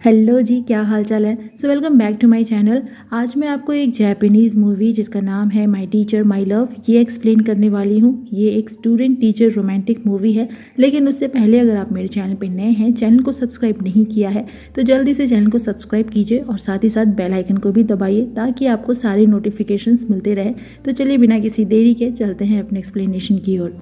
Hello जी, क्या हाल चाल है। So welcome back to my channel. आज मैं आपको एक जापानीज़ मूवी जिसका नाम है माय टीचर माय लव ये एक्सप्लेन करने वाली हूँ। ये एक स्टूडेंट टीचर रोमांटिक मूवी है। लेकिन उससे पहले अगर आप मेरे चैनल पे नए हैं, चैनल को सब्सक्राइब नहीं किया है तो जल्दी से चैनल को सब्सक्राइब कीजिए और साथ ही साथ बेल आइकन को भी दबाइए ताकि आपको सारी नोटिफिकेशंस मिलते रहे। तो चलिए बिना किसी देरी के चलते हैं अपने एक्सप्लेनेशन की ओर।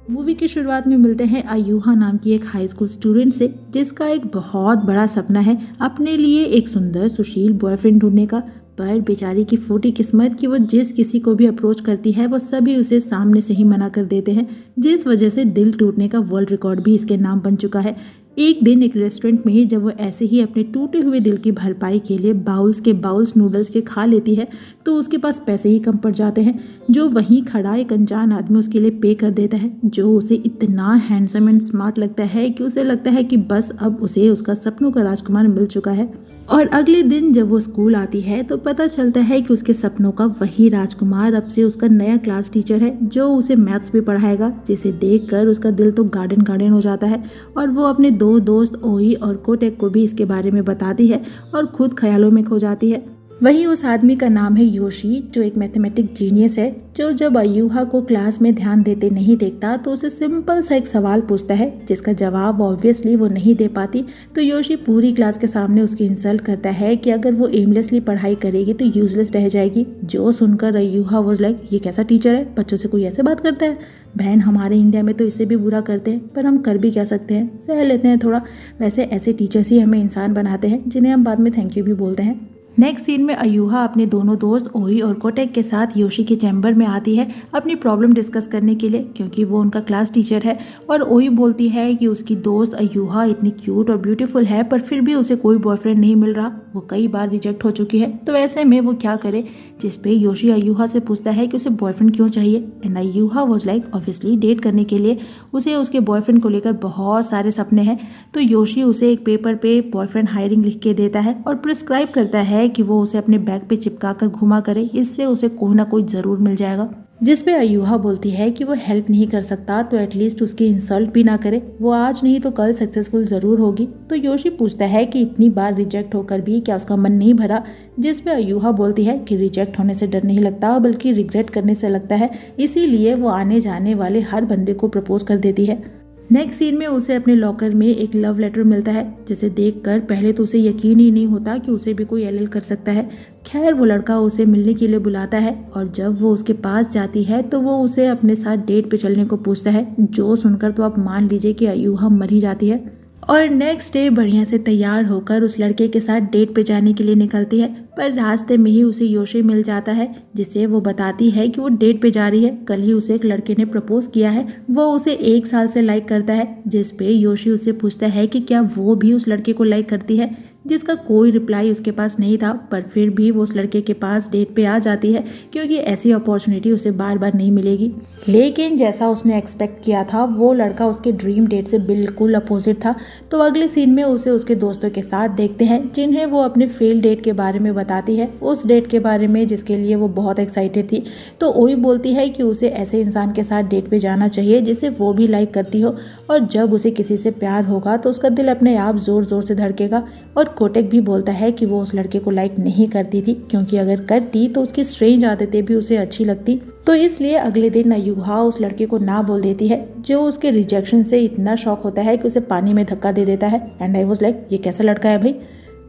मूवी की शुरुआत में मिलते हैं अयूहा नाम की एक हाई स्कूल स्टूडेंट से, जिसका एक बहुत बड़ा सपना है अपने लिए एक सुंदर सुशील बॉयफ्रेंड ढूंढने का। पर बेचारी की फूटी किस्मत कि वो जिस किसी को भी अप्रोच करती है वो सभी उसे सामने से ही मना कर देते हैं, जिस वजह से दिल टूटने का वर्ल्ड रिकॉर्ड भी इसके नाम बन चुका है। एक दिन एक रेस्टोरेंट में ही जब वो ऐसे ही अपने टूटे हुए दिल की भरपाई के लिए बाउल्स के बाउल्स नूडल्स के खा लेती है तो उसके पास पैसे ही कम पड़ जाते हैं, जो वहीं खड़ा एक अनजान आदमी उसके लिए पे कर देता है, जो उसे इतना हैंडसम एंड स्मार्ट लगता है कि उसे लगता है कि बस अब उसे उसका सपनों का राजकुमार मिल चुका है। और अगले दिन जब वो स्कूल आती है तो पता चलता है कि उसके सपनों का वही राजकुमार अब से उसका नया क्लास टीचर है, जो उसे मैथ्स भी पढ़ाएगा, जिसे देखकर उसका दिल तो गार्डन गार्डन हो जाता है। और वो अपने दो दोस्त ओही और कोटेक को भी इसके बारे में बताती है और खुद ख्यालों में खो जाती है। वहीं उस आदमी का नाम है योशी, जो एक मैथमेटिक जीनियस है, जो जब अयूहा को क्लास में ध्यान देते नहीं देखता तो उसे सिंपल सा एक सवाल पूछता है, जिसका जवाब ऑब्वियसली वो नहीं दे पाती। तो योशी पूरी क्लास के सामने उसकी इंसल्ट करता है कि अगर वो एमलेसली पढ़ाई करेगी तो यूजलेस रह जाएगी। जो सुनकर अयूहा वाज लाइक, ये कैसा टीचर है, बच्चों से कोई ऐसे बात करता है। बहन, हमारे इंडिया में तो इससे भी बुरा करते हैं, पर हम कर भी क्या सकते हैं, सह लेते हैं थोड़ा। वैसे ऐसे टीचर्स ही हमें इंसान बनाते हैं, जिन्हें हम बाद में थैंक यू भी बोलते हैं। नेक्स्ट सीन में अयूहा अपने दोनों दोस्त ओही और कोटेक के साथ योशी के चैम्बर में आती है अपनी प्रॉब्लम डिस्कस करने के लिए, क्योंकि वो उनका क्लास टीचर है। और ओही बोलती है कि उसकी दोस्त अयूहा इतनी क्यूट और ब्यूटीफुल है पर फिर भी उसे कोई बॉयफ्रेंड नहीं मिल रहा, वो कई बार रिजेक्ट हो चुकी है, तो ऐसे में वो क्या करे। जिस पे योशी अयूहा से पूछता है कि उसे बॉयफ्रेंड क्यों चाहिए, एंड अयूहा वाज लाइक ऑब्वियसली डेट करने के लिए। उसे उसके बॉयफ्रेंड को लेकर बहुत सारे सपने हैं। तो योशी उसे एक पेपर पे बॉयफ्रेंड हायरिंग लिख के देता है और प्रिस्क्राइब करता है कि वो उसे अपने बैग पे चिपका कर घुमा करे, इससे उसे कोई ना कोई जरूर मिल जाएगा। जिस पे अयूहा बोलती है कि वो हेल्प नहीं कर सकता तो एटलीस्ट उसकी इंसल्ट भी ना करे, वो आज नहीं तो कल सक्सेसफुल जरूर होगी। तो योशी पूछता है कि इतनी बार रिजेक्ट होकर भी क्या उसका मन नहीं भरा, जिस पे अयूहा बोलती है कि रिजेक्ट होने से डर नहीं लगता बल्कि रिग्रेट करने से लगता है, इसीलिए वो आने जाने वाले हर बंदे को प्रपोज कर देती है। नेक्स्ट सीन में उसे अपने लॉकर में एक लव लेटर मिलता है, जिसे देखकर पहले तो उसे यकीन ही नहीं होता कि उसे भी कोई एलएल कर सकता है। खैर वो लड़का उसे मिलने के लिए बुलाता है और जब वो उसके पास जाती है तो वो उसे अपने साथ डेट पे चलने को पूछता है, जो सुनकर तो आप मान लीजिए कि अयूहा मर ही जाती है। और नेक्स्ट डे बढ़िया से तैयार होकर उस लड़के के साथ डेट पे जाने के लिए निकलती है, पर रास्ते में ही उसे योशी मिल जाता है, जिसे वो बताती है कि वो डेट पे जा रही है। कल ही उसे एक लड़के ने प्रपोज किया है, वो उसे 1 साल से लाइक करता है। जिस पे योशी उसे पूछता है कि क्या वो भी उस लड़के को लाइक करती है, जिसका कोई रिप्लाई उसके पास नहीं था, पर फिर भी वो उस लड़के के पास डेट पे आ जाती है, क्योंकि ऐसी अपॉर्चुनिटी उसे बार बार नहीं मिलेगी। लेकिन जैसा उसने एक्सपेक्ट किया था, वो लड़का उसके ड्रीम डेट से बिल्कुल अपोजिट था। तो अगले सीन में उसे उसके दोस्तों के साथ देखते हैं, जिन्हें वो अपने फेल डेट के बारे में बताती है, उस डेट के बारे में जिसके लिए वो बहुत एक्साइटेड थी। तो ओही बोलती है कि उसे ऐसे इंसान के साथ डेट पे जाना चाहिए जिसे वो भी लाइक करती हो, और जब उसे किसी से प्यार होगा तो उसका दिल अपने आप जोर जोर से धड़केगा। और कोटेक भी बोलता है कि वो उस लड़के को लाइक नहीं करती थी, क्योंकि अगर करती तो उसकी स्ट्रेंज आदतें भी उसे अच्छी लगती। तो इसलिए अगले दिन अयूहा उस लड़के को ना बोल देती है, जो उसके रिजेक्शन से इतना शॉक होता है कि उसे पानी में धक्का दे देता है। एंड आई वाज लाइक, ये कैसा लड़का है भाई।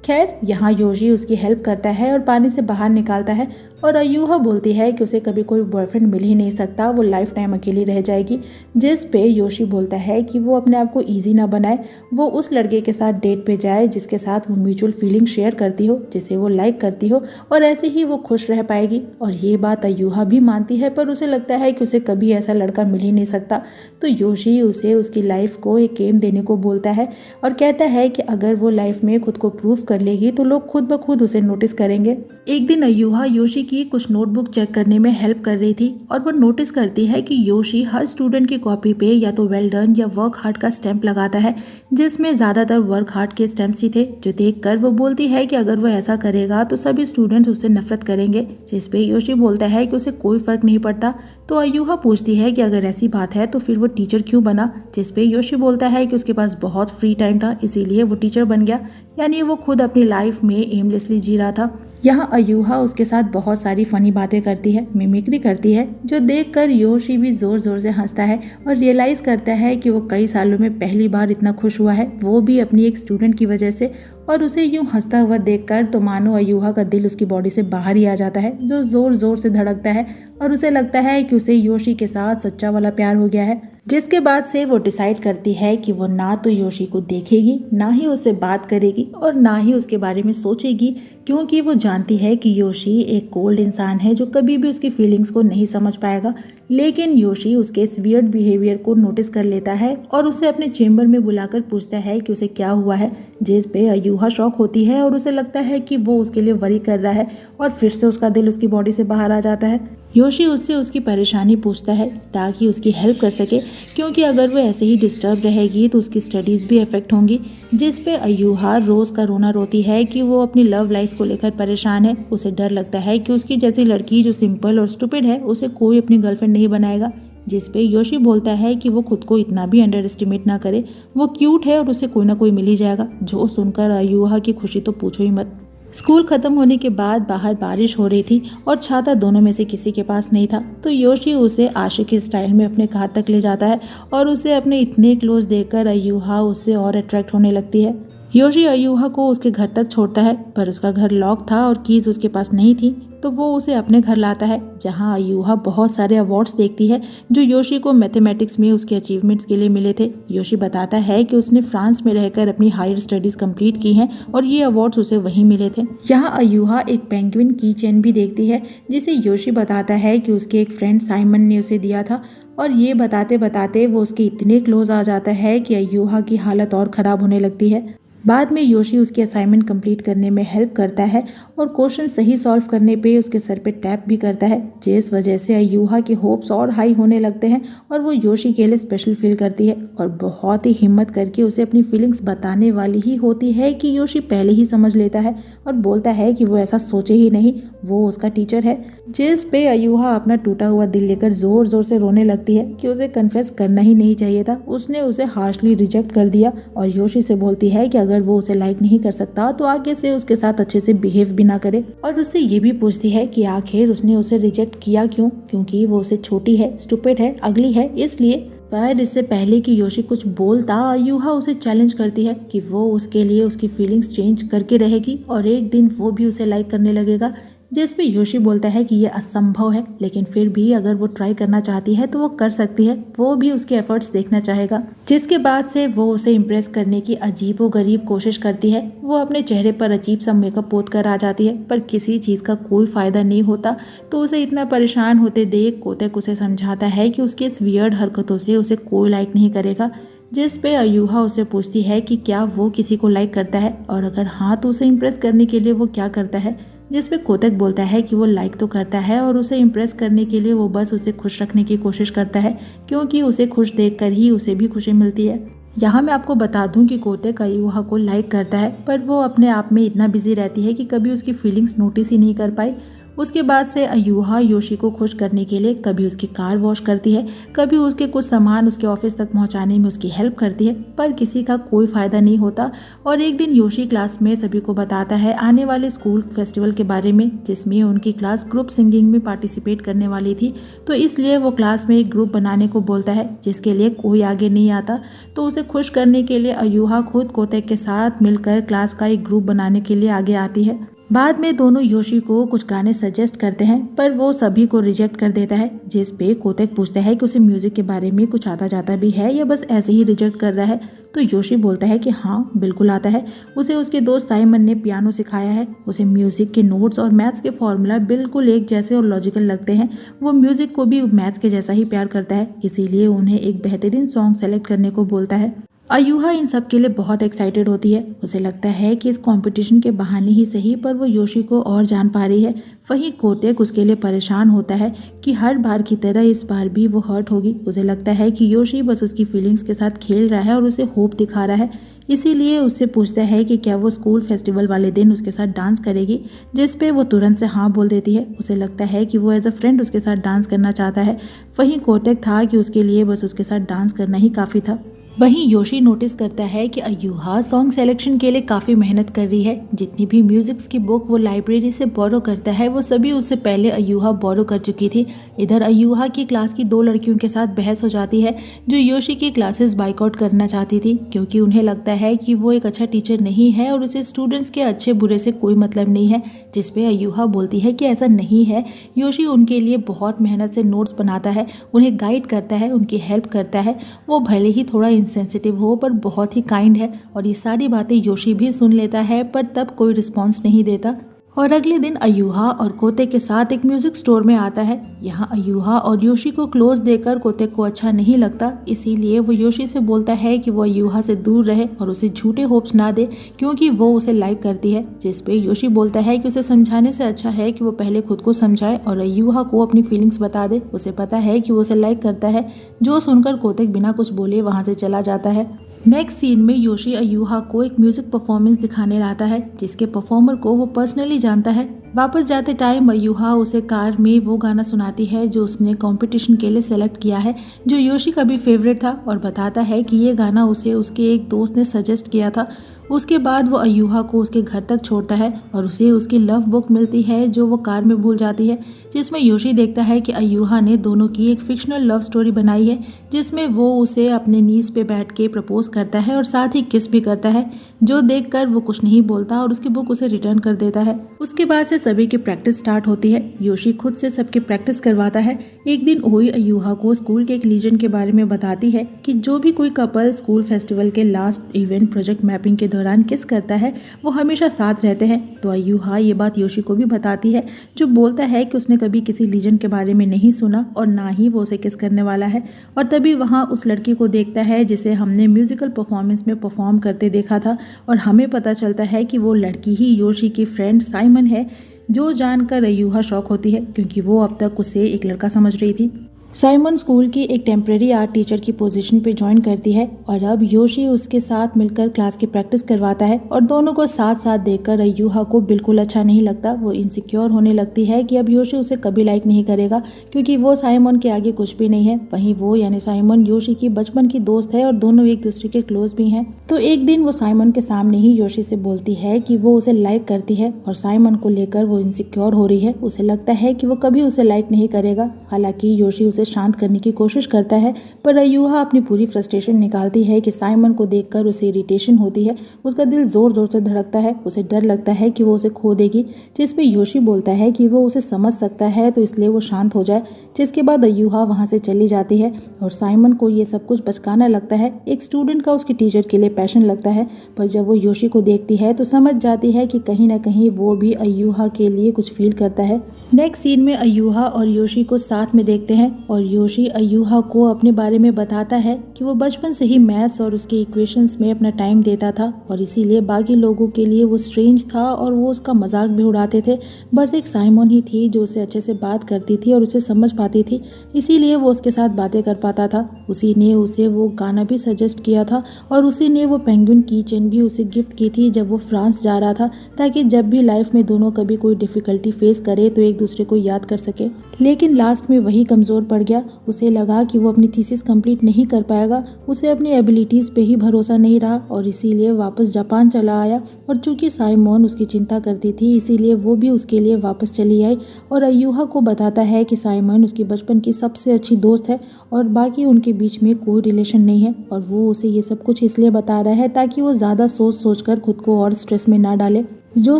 खैर यहाँ योशी उसकी हेल्प करता है और पानी से बाहर निकालता है, और अयूहा बोलती है कि उसे कभी कोई बॉयफ्रेंड मिल ही नहीं सकता, वो लाइफ टाइम अकेली रह जाएगी। जिस पे योशी बोलता है कि वो अपने आप को ईजी ना बनाए, वो उस लड़के के साथ डेट पे जाए जिसके साथ वो म्यूचुअल फीलिंग शेयर करती हो, जिसे वो लाइक करती हो, और ऐसे ही वो खुश रह पाएगी। और ये बात अयूहा भी मानती है, पर उसे लगता है कि उसे कभी ऐसा लड़का मिल ही नहीं सकता। तो योशी उसे उसकी लाइफ को एक गेम देने को बोलता है और कहता है कि अगर वो लाइफ में खुद को प्रूव कर लेगी तो लोग खुद ब खुद उसे नोटिस करेंगे। एक दिन अयूहा योशी की कुछ नोटबुक चेक करने में हेल्प कर रही थी और वो नोटिस करती है कि योशी हर स्टूडेंट की कॉपी पे या तो वेल डन या वर्क हार्ड का स्टैंप लगाता है, जिसमें ज़्यादातर वर्क हार्ड के स्टैंप्स ही थे। जो देखकर वो बोलती है कि अगर वो ऐसा करेगा तो सभी स्टूडेंट्स उससे नफरत करेंगे, जिस पे योशी बोलता है कि उसे कोई फर्क नहीं पड़ता। तो अयूहा पूछती है कि अगर ऐसी बात है तो फिर वो टीचर क्यों बना, जिस पे योशी बोलता है कि उसके पास बहुत फ्री टाइम था इसीलिए वो टीचर बन गया, यानी वो खुद अपनी लाइफ में एमलेसली जी रहा था। यहाँ अयूहा उसके साथ बहुत सारी फनी बातें करती है, मिमिक्री करती है, जो देखकर योशी भी जोर जोर से हंसता है और रियलाइज करता है कि वो कई सालों में पहली बार इतना खुश हुआ है, वो भी अपनी एक स्टूडेंट की वजह से। और उसे यूं हंसता हुआ देखकर तो मानो अयूहा का दिल उसकी बॉडी से बाहर ही आ जाता है, जो जोर जोर से धड़कता है और उसे लगता है कि उसे योशी के साथ सच्चा वाला प्यार हो गया है। जिसके बाद से वो डिसाइड करती है कि वो ना तो योशी को देखेगी, ना ही उससे बात करेगी और ना ही उसके बारे में सोचेगी, क्योंकि वो जानती है कि योशी एक कोल्ड इंसान है जो कभी भी उसकी फीलिंग्स को नहीं समझ पाएगा। लेकिन योशी उसके इस वियर्ड बिहेवियर को नोटिस कर लेता है और उसे अपने चेम्बर में बुलाकर पूछता है कि उसे क्या हुआ है, जिस पे अयूहा शॉक होती है और उसे लगता है कि वो उसके लिए वरी कर रहा है और फिर से उसका दिल उसकी बॉडी से बाहर आ जाता है। योशी उससे उसकी परेशानी पूछता है ताकि उसकी हेल्प कर सके, क्योंकि अगर वो ऐसे ही डिस्टर्ब रहेगी तो उसकी स्टडीज़ भी अफेक्ट होंगी। जिस पे अयूहा रोज़ का रोना रोती है कि वो अपनी लव लाइफ को लेकर परेशान है। उसे डर लगता है कि उसकी जैसी लड़की जो सिंपल और स्टूपिड है उसे कोई अपनी गर्लफ्रेंड नहीं बनाएगा। जिस पे योशी बोलता है कि वो खुद को इतना भी अंडर एस्टिमेट ना करे, वो क्यूट है और उसे कोई ना कोई मिल ही जाएगा। जो सुनकर अयूहा की खुशी तो पूछो ही मत। स्कूल खत्म होने के बाद बाहर बारिश हो रही थी और छाता दोनों में से किसी के पास नहीं था, तो योशी उसे आशिकी स्टाइल में अपने कार तक ले जाता है और उसे अपने इतने क्लोज देखकर अयूहा उससे और अट्रैक्ट होने लगती है। योशी अयूहा को उसके घर तक छोड़ता है, पर उसका घर लॉक था और कीज उसके पास नहीं थी, तो वो उसे अपने घर लाता है, जहां अयूहा बहुत सारे अवार्ड्स देखती है जो योशी को मैथमेटिक्स में उसके अचीवमेंट्स के लिए मिले थे। योशी बताता है कि उसने फ्रांस में रहकर अपनी हायर स्टडीज कंप्लीट की हैं और ये अवार्ड्स उसे वहीं मिले थे। यहाँ अयूहा एक पेंगुइन की चेन भी देखती है, जिसे योशी बताता है कि उसके एक फ्रेंड साइमन ने उसे दिया था, और ये बताते बताते वो उसके इतने क्लोज आ जाता है कि अयूहा की हालत और ख़राब होने लगती है। बाद में योशी उसकी असाइनमेंट कंप्लीट करने में हेल्प करता है और क्वेश्चन सही सॉल्व करने पे उसके सर पे टैप भी करता है, जिस वजह से अयूहा के होप्स और हाई होने लगते हैं और वो योशी के लिए स्पेशल फील करती है और बहुत ही हिम्मत करके उसे अपनी फीलिंग्स बताने वाली ही होती है कि योशी पहले ही समझ लेता है और बोलता है कि वो ऐसा सोचे ही नहीं, वो उसका टीचर है। जिस पे अयूहा अपना टूटा हुआ दिल लेकर जोर जोर से रोने लगती है कि उसे कन्फेस करना ही नहीं चाहिए था, उसने उसे हार्शली रिजेक्ट कर दिया और योशी से बोलती है कि अगर वो उसे लाइक नहीं कर सकता तो आगे से उसके साथ अच्छे से बिहेव भी ना करे, और उससे ये भी पूछती है कि आखिर उसने उसे रिजेक्ट किया क्यों, क्योंकि वो उसे छोटी है, स्टूपिड है, अगली है, इसलिए। पर इससे पहले कि योशी कुछ बोलता, अयूहा उसे चैलेंज करती है कि वो उसके लिए उसकी फीलिंग्स चेंज करके रहेगी और एक दिन वो भी उसे लाइक करने लगेगा। जिस पे योशी बोलता है कि ये असंभव है, लेकिन फिर भी अगर वो ट्राई करना चाहती है तो वो कर सकती है, वो भी उसके एफर्ट्स देखना चाहेगा। जिसके बाद से वो उसे इम्प्रेस करने की अजीबोगरीब कोशिश करती है। वो अपने चेहरे पर अजीब सा मेकअप पोत कर आ जाती है, पर किसी चीज़ का कोई फायदा नहीं होता। तो उसे इतना परेशान होते देख कोतेक उसे समझाता है कि उसके इस वियर्ड हरकतों से उसे कोई लाइक नहीं करेगा। जिस पे अयूहा उसे पूछती है कि क्या वो किसी को लाइक करता है, और अगर हाँ तो उसे इम्प्रेस करने के लिए वो क्या करता है। जिस पे कोतेक बोलता है कि वो लाइक तो करता है और उसे इम्प्रेस करने के लिए वो बस उसे खुश रखने की कोशिश करता है, क्योंकि उसे खुश देखकर ही उसे भी खुशी मिलती है। यहाँ मैं आपको बता दूं कि कोतेक अयूहा को लाइक करता है, पर वो अपने आप में इतना बिजी रहती है कि कभी उसकी फीलिंग्स नोटिस ही नहीं कर पाई। उसके बाद से अयूहा योशी को खुश करने के लिए कभी उसकी कार वॉश करती है, कभी उसके कुछ सामान उसके ऑफिस तक पहुंचाने में उसकी हेल्प करती है, पर किसी का कोई फायदा नहीं होता। और एक दिन योशी क्लास में सभी को बताता है आने वाले स्कूल फेस्टिवल के बारे में, जिसमें उनकी क्लास ग्रुप सिंगिंग में पार्टिसिपेट करने वाली थी, तो इसलिए वो क्लास में एक ग्रुप बनाने को बोलता है, जिसके लिए कोई आगे नहीं आता। तो उसे खुश करने के लिए अयूहा खुद कोतेक के साथ मिलकर क्लास का एक ग्रुप बनाने के लिए आगे आती है। बाद में दोनों योशी को कुछ गाने सजेस्ट करते हैं, पर वो सभी को रिजेक्ट कर देता है। जिस पे कोतेक पूछता है कि उसे म्यूजिक के बारे में कुछ आता जाता भी है या बस ऐसे ही रिजेक्ट कर रहा है, तो योशी बोलता है कि हाँ बिल्कुल आता है। उसे उसके दोस्त साइमन ने पियानो सिखाया है। उसे म्यूजिक के नोट्स और मैथ्स के फॉर्मूला बिल्कुल एक जैसे और लॉजिकल लगते हैं। वो म्यूजिक को भी मैथ्स के जैसा ही प्यार करता है, इसीलिए उन्हें एक बेहतरीन सॉन्ग सेलेक्ट करने को बोलता है। अयूहा इन सब के लिए बहुत एक्साइटेड होती है। उसे लगता है कि इस कंपटीशन के बहाने ही सही पर वो योशी को और जान पा रही है। वहीं कोटेक उसके लिए परेशान होता है कि हर बार की तरह इस बार भी वो हर्ट होगी। उसे लगता है कि योशी बस उसकी फीलिंग्स के साथ खेल रहा है और उसे होप दिखा रहा है। इसीलिए उससे पूछता है कि क्या वो स्कूल फेस्टिवल वाले दिन उसके साथ डांस करेगी, जिस पे वो तुरंत से हाँ बोल देती है। उसे लगता है कि वो एज अ फ्रेंड उसके साथ डांस करना चाहता है। वहीं कोटेक था कि उसके लिए बस उसके साथ डांस करना ही काफ़ी था। वहीं योशी नोटिस करता है कि अयूहा सॉन्ग सिलेक्शन के लिए काफ़ी मेहनत कर रही है। जितनी भी म्यूजिक्स की बुक वो लाइब्रेरी से बोरो करता है वो सभी उससे पहले अयूहा बोरो कर चुकी थी। इधर अयूहा की क्लास की 2 लड़कियों के साथ बहस हो जाती है जो योशी की क्लासेस बाइकआउट करना चाहती थी, क्योंकि उन्हें लगता है कि वो एक अच्छा टीचर नहीं है और उसे स्टूडेंट्स के अच्छे बुरे से कोई मतलब नहीं है। जिस पे अयूहा बोलती है कि ऐसा नहीं है, योशी उनके लिए बहुत मेहनत से नोट्स बनाता है, उन्हें गाइड करता है, उनकी हेल्प करता है। वो भले ही थोड़ा सेंसिटिव हो पर बहुत ही काइंड है और ये सारी बातें योशी भी सुन लेता है, पर तब कोई रिस्पॉन्स नहीं देता। और अगले दिन अयूहा और कोतेक के साथ एक म्यूजिक स्टोर में आता है। यहाँ अयूहा और योशी को क्लोज देकर कोतेक को अच्छा नहीं लगता, इसीलिए वो योशी से बोलता है कि वो अयूहा से दूर रहे और उसे झूठे होप्स ना दे क्योंकि वो उसे लाइक करती है। जिस पे योशी बोलता है कि उसे समझाने से अच्छा है कि वो पहले खुद को समझाए और अयूहा को अपनी फीलिंग्स बता दे। उसे पता है कि वो उसे लाइक करता है, जो सुनकर कोतेक बिना कुछ बोले वहाँ से चला जाता है। नेक्स्ट सीन में योशी अयूहा को एक म्यूजिक परफॉर्मेंस दिखाने लाता है, जिसके परफॉर्मर को वो पर्सनली जानता है। वापस जाते टाइम अयूहा उसे कार में वो गाना सुनाती है जो उसने कंपटीशन के लिए सेलेक्ट किया है, जो योशी का भी फेवरेट था, और बताता है कि ये गाना उसे उसके एक दोस्त ने सजेस्ट किया था। उसके बाद वो अयूहा को उसके घर तक छोड़ता है और उसे उसकी लव बुक मिलती है जो वो कार में भूल जाती है, जिसमें योशी देखता है कि अयूहा ने दोनों की एक फिक्शनल लव स्टोरी बनाई है, जिसमें वो उसे अपने नीज पे बैठ के प्रपोज करता है और साथ ही किस भी करता है, जो देखकर वो कुछ नहीं बोलता और उसकी बुक उसे रिटर्न कर देता है। उसके बाद से सभी की प्रैक्टिस स्टार्ट होती है। योशी खुद से सबकी प्रैक्टिस करवाता है। एक दिन ओई अयूहा को स्कूल के एक लीजेंड के बारे में बताती है कि जो भी कोई कपल स्कूल फेस्टिवल के लास्ट इवेंट प्रोजेक्ट मैपिंग के दौरान किस करता है वो हमेशा साथ रहते हैं। तो अयूहा ये बात योशी को भी बताती है, जो बोलता है कि उसने कभी किसी लीजेंड के बारे में नहीं सुना और ना ही वो उसे किस करने वाला है। और तभी वहाँ उस लड़की को देखता है जिसे हमने म्यूजिकल परफॉर्मेंस में परफॉर्म करते देखा था, और हमें पता चलता है कि वो लड़की ही योशी की फ्रेंड साइमन है, जो जानकर अयूहा शॉक होती है क्योंकि वो अब तक उसे एक लड़का समझ रही थी। साइमन स्कूल की एक टेम्परेरी आर्ट टीचर की पोजीशन पे ज्वाइन करती है और अब योशी उसके साथ मिलकर क्लास की प्रैक्टिस करवाता है, और दोनों को साथ साथ देखकर अयूहा को बिल्कुल अच्छा नहीं लगता। वो इनसिक्योर होने लगती है कि अब योशी उसे कभी लाइक नहीं करेगा क्योंकि वो साइमन के आगे कुछ भी नहीं है। वहीं वो यानी साइमन योशी की बचपन की दोस्त है और दोनों एक दूसरे के क्लोज भी हैं। तो एक दिन वो साइमन के सामने ही योशी से बोलती है कि वो उसे लाइक करती है और साइमन को लेकर वो इनसिक्योर हो रही है। उसे लगता है कि वो कभी उसे लाइक नहीं करेगा। हालांकि योशी उसे शांत करने की कोशिश करता है, पर अयूहा अपनी पूरी फ्रस्ट्रेशन निकालती है कि साइमन को देखकर उसे इरिटेशन होती है। उसका दिल जोर जोर से धड़कता है, उसे डर लगता है कि वो उसे खो देगी। जिस पे योशी बोलता है कि वो उसे समझ सकता है तो इसलिए वो शांत हो जाए। जिसके बाद अयूहा वहाँ से चली जाती है और साइमन को ये सब कुछ बचकाना लगता है। एक स्टूडेंट का उसकी टीचर के लिए पैशन लगता है, पर जब वो योशी को देखती है तो समझ जाती है कि कहीं ना कहीं वो भी अयूहा के लिए कुछ फील करता है। नेक्स्ट सीन में अयूहा और योशी को साथ में देखते हैं और योशी अयूहा को अपने बारे में बताता है कि वो बचपन से ही मैथ्स और उसके इक्वेशंस में अपना टाइम देता था और इसीलिए बाकी लोगों के लिए वो स्ट्रेंज था और वो उसका मजाक भी उड़ाते थे। बस एक साइमन ही थी जो उसे अच्छे से बात करती थी और उसे समझ पाती थी, इसीलिए वो उसके साथ बातें कर पाता था। उसी ने उसे वो गाना भी सजेस्ट किया था और उसी ने वो पेंगुइन की चेन भी उसे गिफ्ट की थी जब वो फ्रांस जा रहा था, ताकि जब भी लाइफ में दोनों कभी कोई डिफिकल्टी फेस करे तो एक दूसरे को याद कर सके। लेकिन लास्ट में वही कमजोर पड़ गया। उसे लगा कि वो अपनी थीसिस कंप्लीट नहीं कर पाएगा। उसे अपनी एबिलिटीज पे ही भरोसा नहीं रहा और इसीलिए वापस जापान चला आया। और चूंकि साइमन उसकी चिंता करती थी इसीलिए वो भी उसके लिए वापस चली आई और अयूहा को बताता है कि साइमन उसकी बचपन की सबसे अच्छी दोस्त है और बाकी उनके बीच में कोई रिलेशन नहीं है। और वो उसे ये सब कुछ इसलिए बता रहा है ताकि वो ज़्यादा सोच कर खुद को और स्ट्रेस में ना डाले। जो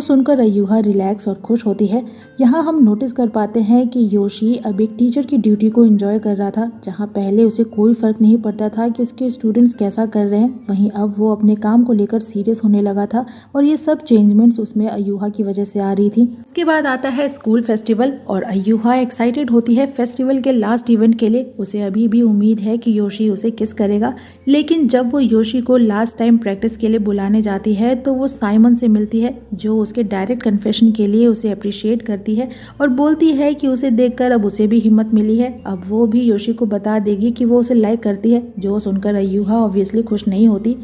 सुनकर अयूहा रिलैक्स और खुश होती है। यहाँ हम नोटिस कर पाते हैं कि योशी अब एक टीचर की ड्यूटी को एंजॉय कर रहा था, जहाँ पहले उसे कोई फर्क नहीं पड़ता था कि उसके स्टूडेंट्स कैसा कर रहे हैं, वहीं अब वो अपने काम को लेकर सीरियस होने लगा था और ये सब चेंजमेंट्स उसमें अयूहा की वजह से आ रही थी। इसके बाद आता है स्कूल फेस्टिवल और अयूहा एक्साइटेड होती है फेस्टिवल के लास्ट इवेंट के लिए। उसे अभी भी उम्मीद है कि योशी उसे किस करेगा, लेकिन जब वो योशी को लास्ट टाइम प्रैक्टिस के लिए बुलाने जाती है तो वो साइमन से मिलती है, जो उसके डायरेक्ट कन्फेशन के लिए उसे अप्रिशिएट करती है और बोलती है कि उसे देखकर अब उसे भी हिम्मत मिली है, अब वो भी योशी को बता देगी कि वो उसे लाइक करती है, जो सुनकर अयूहा ऑब्वियसली खुश नहीं होती।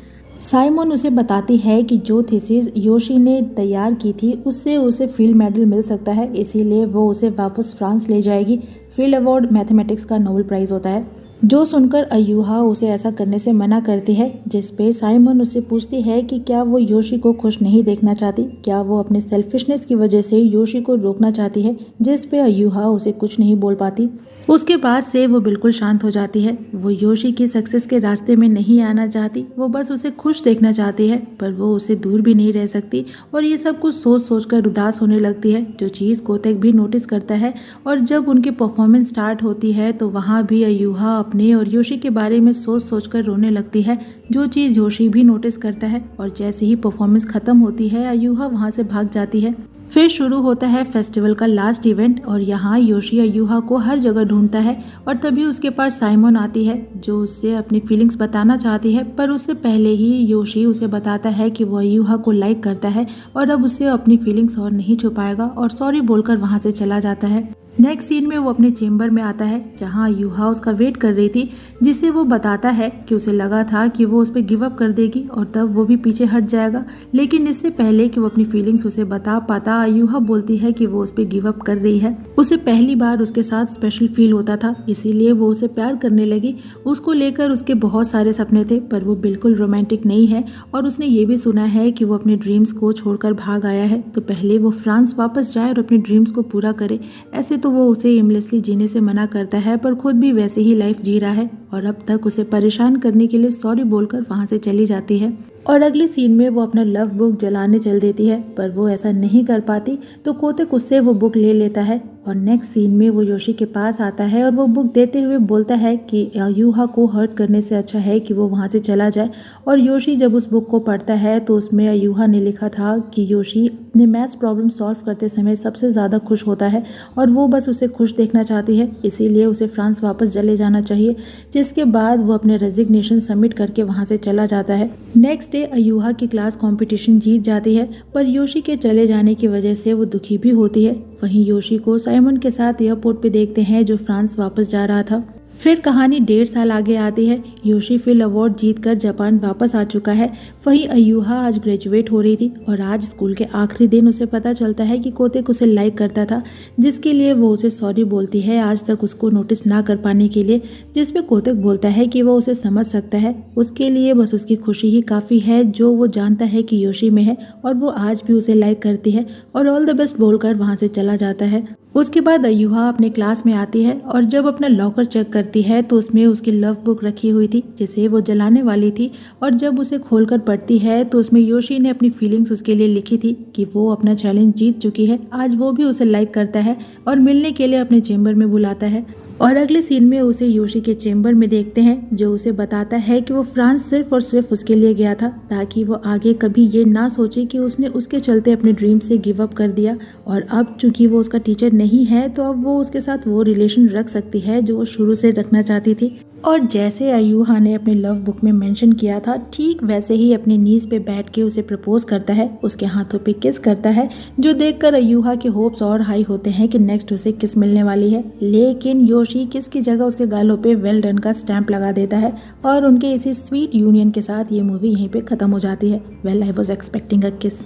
साइमन उसे बताती है कि जो थीसिस योशी ने तैयार की थी उससे उसे फील्ड मेडल मिल सकता है, इसीलिए वो उसे वापस फ्रांस ले जाएगी। फील्ड अवार्ड मैथमेटिक्स का नोबेल प्राइज़ होता है। जो सुनकर अयूहा उसे ऐसा करने से मना करती है, जिस पे साइमन उससे पूछती है कि क्या वो योशी को खुश नहीं देखना चाहती, क्या वो अपने सेल्फिशनेस की वजह से योशी को रोकना चाहती है, जिस पे अयूहा उसे कुछ नहीं बोल पाती। उसके बाद से वो बिल्कुल शांत हो जाती है। वो योशी की सक्सेस के रास्ते में नहीं आना चाहती, वो बस उसे खुश देखना चाहती है, पर वो उससे दूर भी नहीं रह सकती और ये सब कुछ सोच सोच कर उदास होने लगती है, जो चीज़ कोतेक भी नोटिस करता है। और जब उनकी परफॉर्मेंस स्टार्ट होती है तो वहाँ भी अयूहा अपने और योशी के बारे में सोच सोच कर रोने लगती है, जो चीज़ योशी भी नोटिस करता है। और जैसे ही परफॉर्मेंस खत्म होती है अयूहा वहाँ से भाग जाती है। फिर शुरू होता है फेस्टिवल का लास्ट इवेंट और यहाँ योशी अयूहा को हर जगह ढूंढता है और तभी उसके पास साइमन आती है, जो उससे अपनी फीलिंग्स बताना चाहती है, पर उससे पहले ही योशी उसे बताता है कि वो अयूहा को लाइक करता है और अब उसे अपनी फीलिंग्स और नहीं छुपाएगा और सॉरी बोलकर वहाँ से चला जाता है। नेक्स्ट सीन में वो अपने चेम्बर में आता है, जहाँ अयूहा उसका वेट कर रही थी, जिसे वो बताता है कि उसे लगा था कि वो उस पर गिव अप कर देगी और तब वो भी पीछे हट जाएगा, लेकिन इससे पहले कि वो अपनी फीलिंग्स उसे बता पाता अयूहा बोलती है कि वो उस पर गिव अप कर रही है। उसे पहली बार उसके साथ स्पेशल फील होता था, इसीलिए वो उसे प्यार करने लगी। उसको लेकर उसके बहुत सारे सपने थे, पर वो बिल्कुल रोमांटिक नहीं है और उसने ये भी सुना है कि वो अपने ड्रीम्स को छोड़कर भाग आया है, तो पहले वो फ्रांस वापस जाए और अपने ड्रीम्स को पूरा करे। ऐसे तो वो उसे एमलेसली जीने से मना करता है, पर खुद भी वैसे ही लाइफ जी रहा है और अब तक उसे परेशान करने के लिए सॉरी बोलकर वहाँ से चली जाती है। और अगले सीन में वो अपना लव बुक जलाने चल देती है, पर वो ऐसा नहीं कर पाती तो कोतेक उससे वो बुक ले लेता है और नेक्स्ट सीन में वो योशी के पास आता है और वो बुक देते हुए बोलता है कि अयूहा को हर्ट करने से अच्छा है कि वो वहाँ से चला जाए। और योशी जब उस बुक को पढ़ता है तो उसमें अयूहा ने लिखा था कि योशी अपने मैथ्स प्रॉब्लम सॉल्व करते समय सबसे ज़्यादा खुश होता है और वो बस उसे खुश देखना चाहती है, इसीलिए उसे फ्रांस वापस चले जाना चाहिए। जिसके बाद वो अपने रेजिग्नेशन सबमिट करके वहाँ से चला जाता है। नेक्स्ट डे अयूहा की क्लास कंपटीशन जीत जाती है, पर योशी के चले जाने की वजह से वो दुखी भी होती है। वहीं योशी को साइमन के साथ एयरपोर्ट पे देखते हैं, जो फ्रांस वापस जा रहा था। फिर कहानी 1.5 साल आगे आती है। योशी फील्ड अवार्ड जीतकर जापान वापस आ चुका है। वहीं अयूहा आज ग्रेजुएट हो रही थी और आज स्कूल के आखिरी दिन उसे पता चलता है कि कोतेक उसे लाइक करता था, जिसके लिए वो उसे सॉरी बोलती है आज तक उसको नोटिस ना कर पाने के लिए, जिसपे कोतेक बोलता है कि वो उसे समझ सकता है, उसके लिए बस उसकी खुशी ही काफ़ी है जो वो जानता है कि योशी में है और वो आज भी उसे लाइक करती है और ऑल द बेस्ट बोलकर वहाँ से चला जाता है। उसके बाद अयूहा अपने क्लास में आती है और जब अपना लॉकर चेक करती है तो उसमें उसकी लव बुक रखी हुई थी, जिसे वो जलाने वाली थी। और जब उसे खोलकर पढ़ती है तो उसमें योशी ने अपनी फीलिंग्स उसके लिए लिखी थी कि वो अपना चैलेंज जीत चुकी है, आज वो भी उसे लाइक करता है और मिलने के लिए अपने चेम्बर में बुलाता है। और अगले सीन में उसे योशी के चेम्बर में देखते हैं, जो उसे बताता है कि वो फ्रांस सिर्फ और सिर्फ उसके लिए गया था ताकि वो आगे कभी ये ना सोचे कि उसने उसके चलते अपने ड्रीम से गिव अप कर दिया। और अब चूंकि वो उसका टीचर नहीं है तो अब वो उसके साथ वो रिलेशन रख सकती है जो वो शुरू से रखना चाहती थी। और जैसे अयूहा ने अपने लव बुक में मेंशन किया था, ठीक वैसे ही अपने नीज पे बैठ के उसे प्रपोज करता है, उसके हाथों पे किस करता है, जो देखकर अयूहा के होप्स और हाई होते हैं कि नेक्स्ट उसे किस मिलने वाली है। लेकिन योशी किस की जगह उसके गालों पे वेल डन का स्टैंप लगा देता है और उनके इसी स्वीट यूनियन के साथ ये मूवी यहीं पे खत्म हो जाती है। Well I was expecting a किस।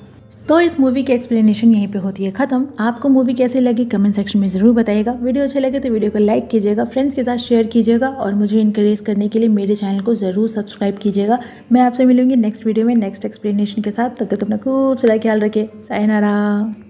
तो इस मूवी की एक्सप्लेनेशन यहीं पे होती है खत्म। आपको मूवी कैसी लगी कमेंट सेक्शन में ज़रूर बताइएगा। वीडियो अच्छा लगे तो वीडियो को लाइक कीजिएगा, फ्रेंड्स के साथ शेयर कीजिएगा और मुझे इनकरेज करने के लिए मेरे चैनल को ज़रूर सब्सक्राइब कीजिएगा। मैं आपसे मिलूंगी नेक्स्ट वीडियो में नेक्स्ट एक्सप्लेनेशन के साथ। तब तक अपना खूब सारा ख्याल रखिए। सायनारा।